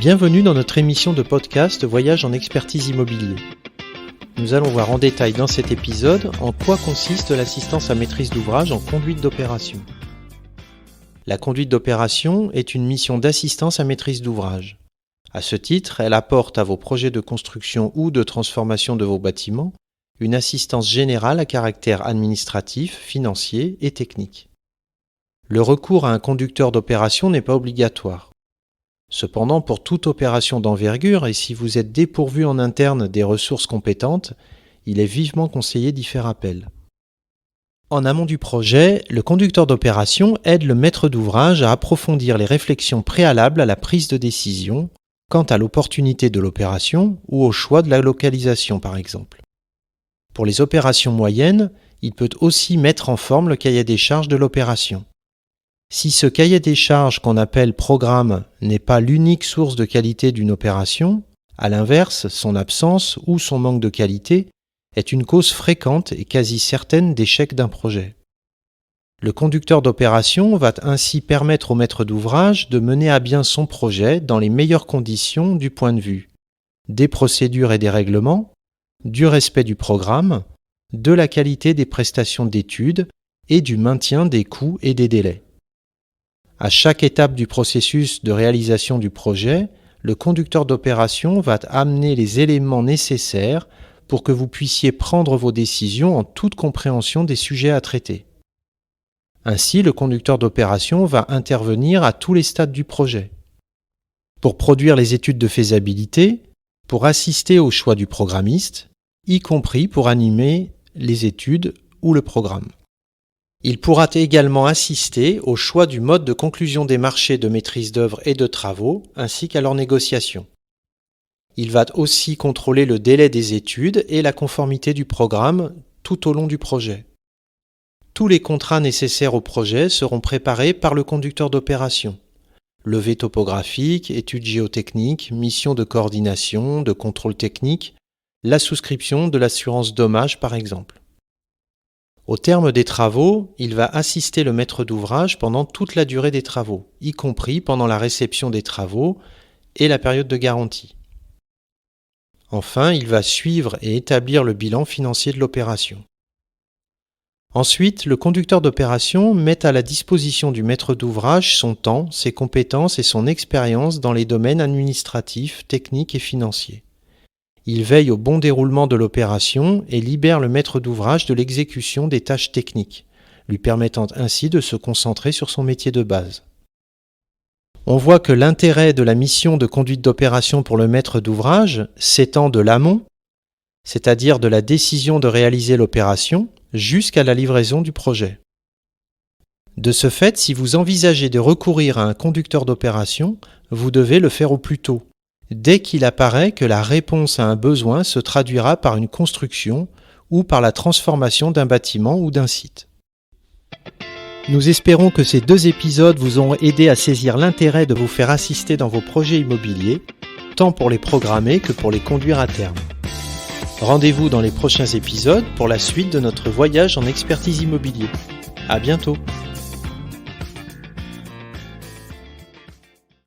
Bienvenue dans notre émission de podcast Voyage en expertise immobilier. Nous allons voir en détail dans cet épisode en quoi consiste l'assistance à maîtrise d'ouvrage en conduite d'opération. La conduite d'opération est une mission d'assistance à maîtrise d'ouvrage. À ce titre, elle apporte à vos projets de construction ou de transformation de vos bâtiments une assistance générale à caractère administratif, financier et technique. Le recours à un conducteur d'opération n'est pas obligatoire. Cependant, pour toute opération d'envergure, et si vous êtes dépourvu en interne des ressources compétentes, il est vivement conseillé d'y faire appel. En amont du projet, le conducteur d'opération aide le maître d'ouvrage à approfondir les réflexions préalables à la prise de décision quant à l'opportunité de l'opération ou au choix de la localisation par exemple. Pour les opérations moyennes, il peut aussi mettre en forme le cahier des charges de l'opération. Si ce cahier des charges qu'on appelle programme n'est pas l'unique source de qualité d'une opération, à l'inverse, son absence ou son manque de qualité est une cause fréquente et quasi certaine d'échec d'un projet. Le conducteur d'opération va ainsi permettre au maître d'ouvrage de mener à bien son projet dans les meilleures conditions du point de vue des procédures et des règlements, du respect du programme, de la qualité des prestations d'études et du maintien des coûts et des délais. À chaque étape du processus de réalisation du projet, le conducteur d'opération va amener les éléments nécessaires pour que vous puissiez prendre vos décisions en toute compréhension des sujets à traiter. Ainsi, le conducteur d'opération va intervenir à tous les stades du projet. Pour produire les études de faisabilité, pour assister au choix du programmiste, y compris pour animer les études ou le programme. Il pourra également assister au choix du mode de conclusion des marchés de maîtrise d'œuvre et de travaux, ainsi qu'à leur négociation. Il va aussi contrôler le délai des études et la conformité du programme tout au long du projet. Tous les contrats nécessaires au projet seront préparés par le conducteur d'opération. Levée topographique, études géotechniques, mission de coordination, de contrôle technique, la souscription de l'assurance dommage par exemple. Au terme des travaux, il va assister le maître d'ouvrage pendant toute la durée des travaux, y compris pendant la réception des travaux et la période de garantie. Enfin, il va suivre et établir le bilan financier de l'opération. Ensuite, le conducteur d'opération met à la disposition du maître d'ouvrage son temps, ses compétences et son expérience dans les domaines administratifs, techniques et financiers. Il veille au bon déroulement de l'opération et libère le maître d'ouvrage de l'exécution des tâches techniques, lui permettant ainsi de se concentrer sur son métier de base. On voit que l'intérêt de la mission de conduite d'opération pour le maître d'ouvrage s'étend de l'amont, c'est-à-dire de la décision de réaliser l'opération, jusqu'à la livraison du projet. De ce fait, si vous envisagez de recourir à un conducteur d'opération, vous devez le faire au plus tôt, dès qu'il apparaît que la réponse à un besoin se traduira par une construction ou par la transformation d'un bâtiment ou d'un site. Nous espérons que ces 2 épisodes vous ont aidé à saisir l'intérêt de vous faire assister dans vos projets immobiliers, tant pour les programmer que pour les conduire à terme. Rendez-vous dans les prochains épisodes pour la suite de notre voyage en expertise immobilier. À bientôt!